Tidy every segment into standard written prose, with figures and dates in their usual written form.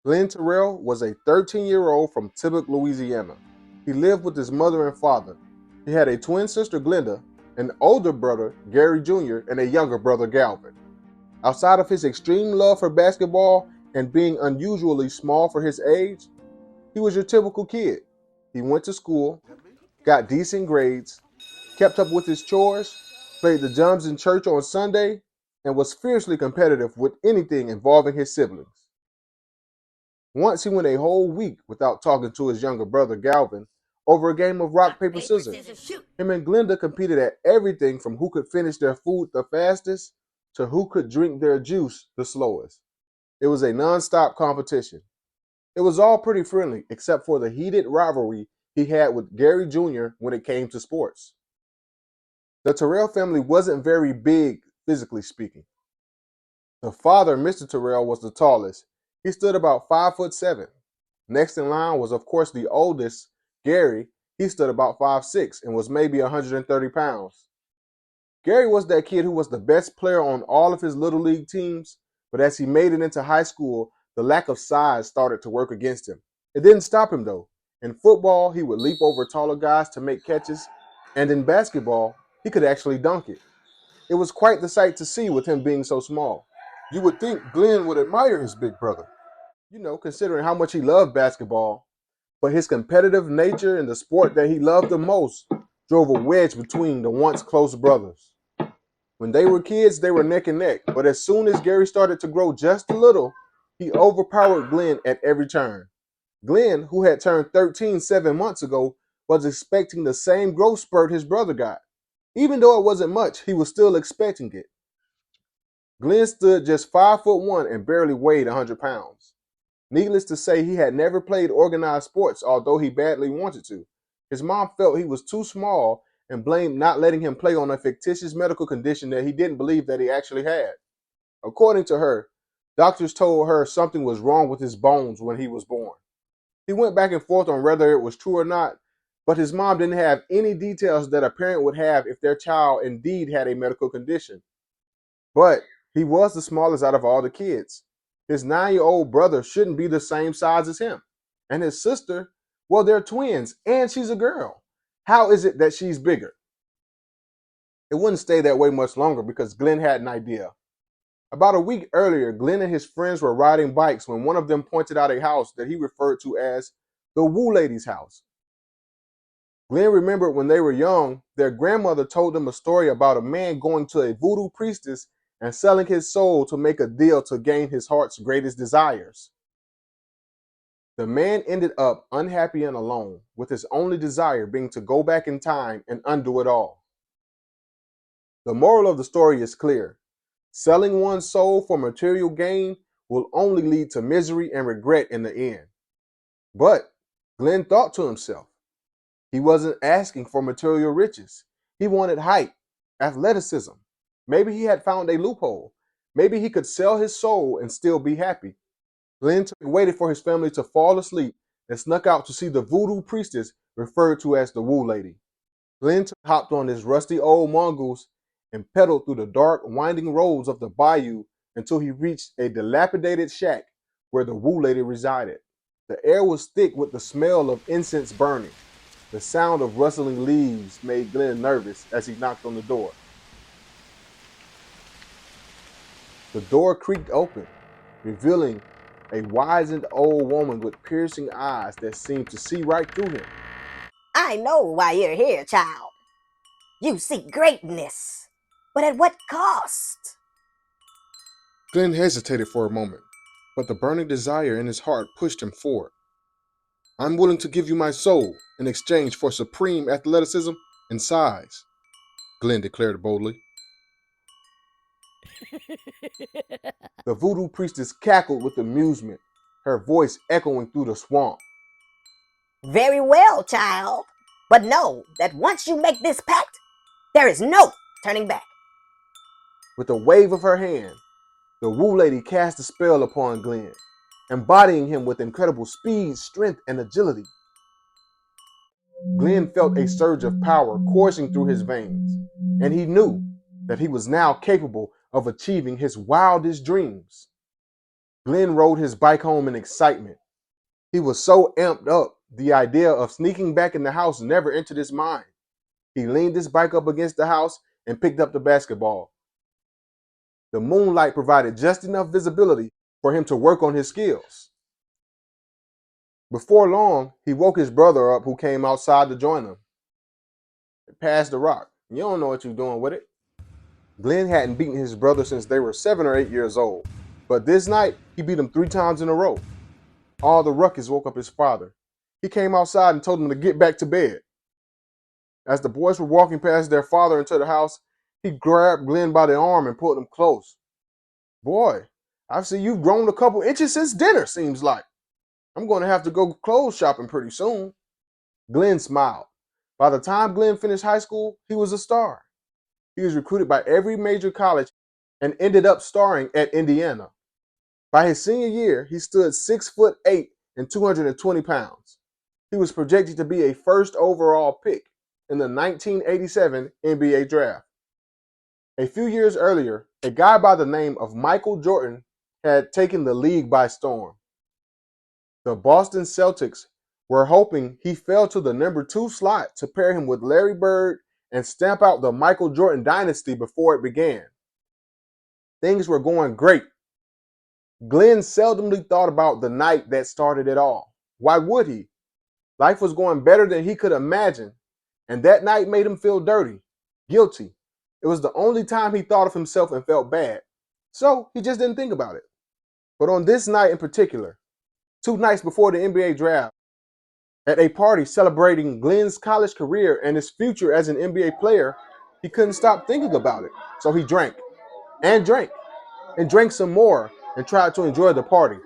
Glenn Terrell was a 13-year-old from Tibbetts, Louisiana. He lived with his mother and father. He had a twin sister, Glenda, an older brother, Gary Jr., and a younger brother, Galvin. Outside of his extreme love for basketball and being unusually small for his age, he was your typical kid. He went to school, got decent grades, kept up with his chores, played the drums in church on Sunday, and was fiercely competitive with anything involving his siblings. Once he went a whole week without talking to his younger brother Galvin over a game of rock, paper, scissors. Shoot. Him and Glenda competed at everything from who could finish their food the fastest to who could drink their juice the slowest. It was a non-stop competition. It was all pretty friendly except for the heated rivalry he had with Gary Jr. when it came to sports. The Terrell family wasn't very big, physically speaking. The father, Mr. Terrell, was the tallest. He stood about 5'7". Next in line was, of course, the oldest, Gary. He stood about 5'6" and was maybe 130 pounds. Gary was that kid who was the best player on all of his little league teams, but as he made it into high school, the lack of size started to work against him. It didn't stop him, though. In football, he would leap over taller guys to make catches, and in basketball, he could actually dunk it. It was quite the sight to see with him being so small. You would think Glenn would admire his big brother, considering how much he loved basketball, but his competitive nature in the sport that he loved the most drove a wedge between the once close brothers. When they were kids, they were neck and neck, but as soon as Gary started to grow just a little, he overpowered Glenn at every turn. Glenn, who had turned 13 7 months ago, was expecting the same growth spurt his brother got. Even though it wasn't much, he was still expecting it. Glenn stood just 5'1" and barely weighed 100 pounds. Needless to say, he had never played organized sports, although he badly wanted to. His mom felt he was too small and blamed not letting him play on a fictitious medical condition that he didn't believe that he actually had. According to her, doctors told her something was wrong with his bones when he was born. He went back and forth on whether it was true or not, but his mom didn't have any details that a parent would have if their child indeed had a medical condition. But he was the smallest out of all the kids. His 9-year-old brother shouldn't be the same size as him. And his sister, well, they're twins, and she's a girl. How is it that she's bigger? It wouldn't stay that way much longer because Glenn had an idea. About a week earlier, Glenn and his friends were riding bikes when one of them pointed out a house that he referred to as the Woo Lady's house. Glenn remembered when they were young, their grandmother told them a story about a man going to a voodoo priestess and selling his soul to make a deal to gain his heart's greatest desires. The man ended up unhappy and alone, with his only desire being to go back in time and undo it all. The moral of the story is clear. Selling one's soul for material gain will only lead to misery and regret in the end. But Glenn thought to himself, he wasn't asking for material riches. He wanted height, athleticism. Maybe he had found a loophole. Maybe he could sell his soul and still be happy. Glenn waited for his family to fall asleep and snuck out to see the voodoo priestess referred to as the Woo Lady. Glenn hopped on his rusty old mongoose and pedaled through the dark, winding roads of the bayou until he reached a dilapidated shack where the Woo Lady resided. The air was thick with the smell of incense burning. The sound of rustling leaves made Glenn nervous as he knocked on the door. The door creaked open, revealing a wizened old woman with piercing eyes that seemed to see right through him. I know why you're here, child. You seek greatness, but at what cost? Glenn hesitated for a moment, but the burning desire in his heart pushed him forward. I'm willing to give you my soul in exchange for supreme athleticism and size, Glenn declared boldly. The voodoo priestess cackled with amusement, her voice echoing through the swamp. Very well, child. But know that once you make this pact, there is no turning back. With a wave of her hand, the Woo Lady cast a spell upon Glenn, embodying him with incredible speed, strength, and agility. Glenn felt a surge of power coursing through his veins, and he knew that he was now capable of achieving his wildest dreams. Glenn rode his bike home in excitement. He was so amped up, the idea of sneaking back in the house never entered his mind. He leaned his bike up against the house and picked up the basketball. The moonlight provided just enough visibility for him to work on his skills. Before long, he woke his brother up, who came outside to join him. Pass the rock. You don't know what you're doing with it. Glenn hadn't beaten his brother since they were 7 or 8 years old, but this night he beat him 3 times in a row. All the ruckus woke up his father. He came outside and told him to get back to bed. As the boys were walking past their father into the house, he grabbed Glenn by the arm and pulled him close. Boy, I see you've grown a couple inches since dinner, seems like. I'm going to have to go clothes shopping pretty soon. Glenn smiled. By the time Glenn finished high school, he was a star. He was recruited by every major college and ended up starring at Indiana. By his senior year, he stood 6'8" and 220 pounds. He was projected to be a first overall pick in the 1987 NBA draft. A few years earlier, a guy by the name of Michael Jordan had taken the league by storm. The Boston Celtics were hoping he fell to the number 2 slot to pair him with Larry Bird and stamp out the Michael Jordan dynasty before it began. Things were going great. Glenn seldomly thought about the night that started it all. Why would he? Life was going better than he could imagine, and that night made him feel dirty, guilty. It was the only time he thought of himself and felt bad, so he just didn't think about it. But on this night in particular, 2 nights before the NBA draft, at a party celebrating Glenn's college career and his future as an NBA player, he couldn't stop thinking about it. So he drank and drank and drank some more and tried to enjoy the party.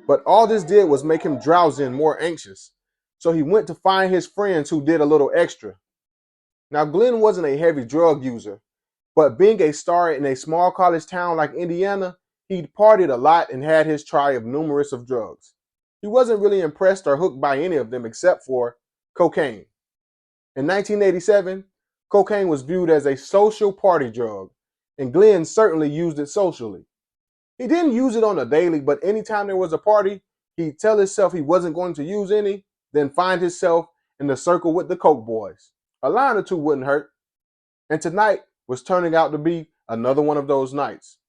But all this did was make him drowsy and more anxious. So he went to find his friends who did a little extra. Now, Glenn wasn't a heavy drug user, but being a star in a small college town like Indiana, he'd partied a lot and had his try of numerous of drugs. He wasn't really impressed or hooked by any of them except for cocaine. In 1987, cocaine was viewed as a social party drug, and Glenn certainly used it socially. He didn't use it on a daily, but anytime there was a party, he'd tell himself he wasn't going to use any, then find himself in the circle with the Coke boys. A line or two wouldn't hurt. And tonight was turning out to be another one of those nights.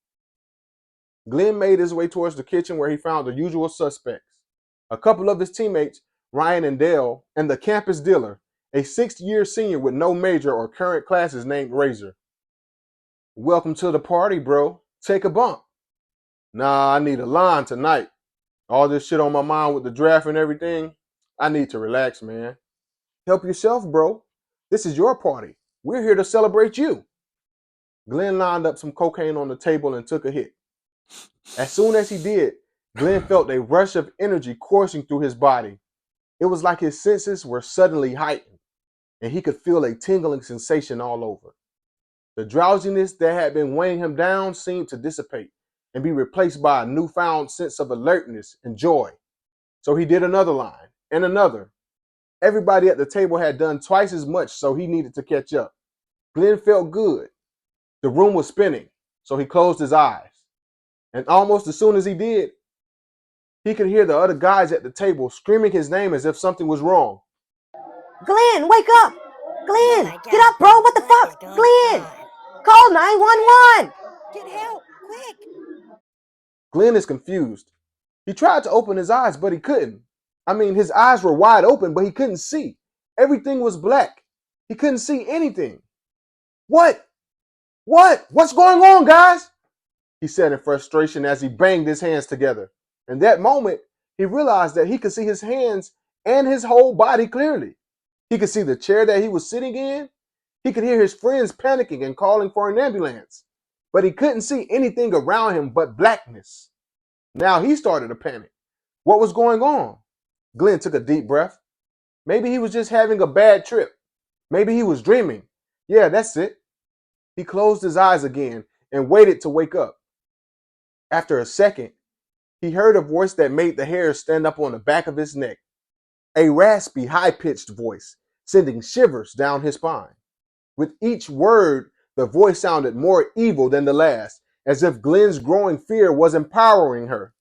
Glenn made his way towards the kitchen where he found the usual suspects. A couple of his teammates, Ryan and Dale, and the campus dealer, a 6th-year senior with no major or current classes named Razor. Welcome to the party, bro. Take a bump. Nah, I need a line tonight. All this shit on my mind with the draft and everything. I need to relax, man. Help yourself, bro. This is your party. We're here to celebrate you. Glenn lined up some cocaine on the table and took a hit. As soon as he did, Glenn felt a rush of energy coursing through his body. It was like his senses were suddenly heightened, and he could feel a tingling sensation all over. The drowsiness that had been weighing him down seemed to dissipate and be replaced by a newfound sense of alertness and joy. So he did another line and another. Everybody at the table had done twice as much, so he needed to catch up. Glenn felt good. The room was spinning, so he closed his eyes. And almost as soon as he did, he could hear the other guys at the table screaming his name as if something was wrong. Glenn, wake up! Glenn, Oh get up, bro! What the fuck? Glenn, call 911! Get help, quick! Glenn is confused. He tried to open his eyes, but he couldn't. I mean, his eyes were wide open, but he couldn't see. Everything was black. He couldn't see anything. What? What's going on, guys? He said in frustration as he banged his hands together. In that moment, he realized that he could see his hands and his whole body clearly. He could see the chair that he was sitting in. He could hear his friends panicking and calling for an ambulance. But he couldn't see anything around him but blackness. Now he started to panic. What was going on? Glenn took a deep breath. Maybe he was just having a bad trip. Maybe he was dreaming. Yeah, that's it. He closed his eyes again and waited to wake up. After a second, he heard a voice that made the hairs stand up on the back of his neck. A raspy, high-pitched voice, sending shivers down his spine. With each word, the voice sounded more evil than the last, as if Glenn's growing fear was empowering her.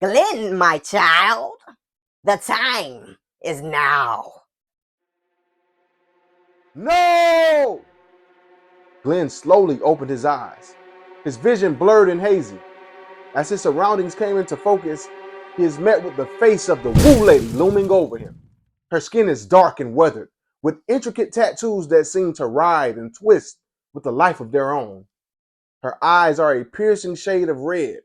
Glenn, my child, the time is now. No! Glenn slowly opened his eyes. His vision blurred and hazy. As his surroundings came into focus, he is met with the face of the Wu Lady looming over him. Her skin is dark and weathered, with intricate tattoos that seem to writhe and twist with a life of their own. Her eyes are a piercing shade of red,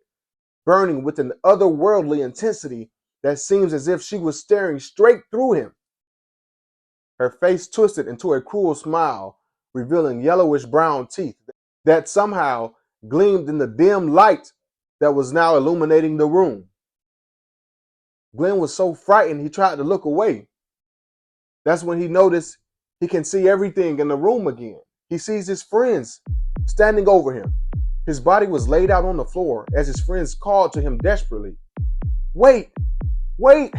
burning with an otherworldly intensity that seems as if she was staring straight through him. Her face twisted into a cruel smile, revealing yellowish brown teeth that somehow gleamed in the dim light that was now illuminating the room. Glenn was so frightened he tried to look away. That's when he noticed he can see everything in the room again. He sees his friends standing over him. His body was laid out on the floor as his friends called to him desperately. Wait, wait,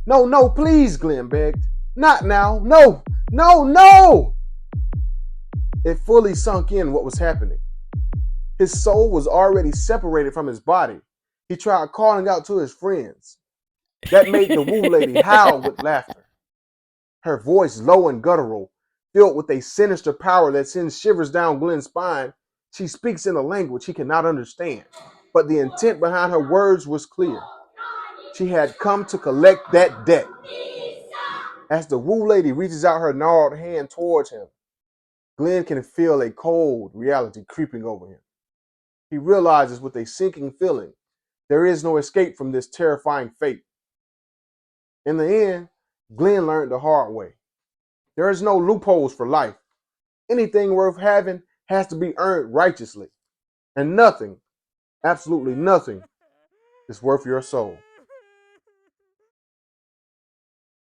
no, please, Glenn begged. Not now, no. It fully sunk in what was happening. His soul was already separated from his body. He tried calling out to his friends. That made the Wu Lady howl with laughter. Her voice low and guttural, filled with a sinister power that sends shivers down Glenn's spine. She speaks in a language he cannot understand, but the intent behind her words was clear. She had come to collect that debt. As the Wu Lady reaches out her gnarled hand towards him, Glenn can feel a cold reality creeping over him. He realizes with a sinking feeling, there is no escape from this terrifying fate. In the end, Glenn learned the hard way. There is no loopholes for life. Anything worth having has to be earned righteously. And nothing, absolutely nothing, is worth your soul.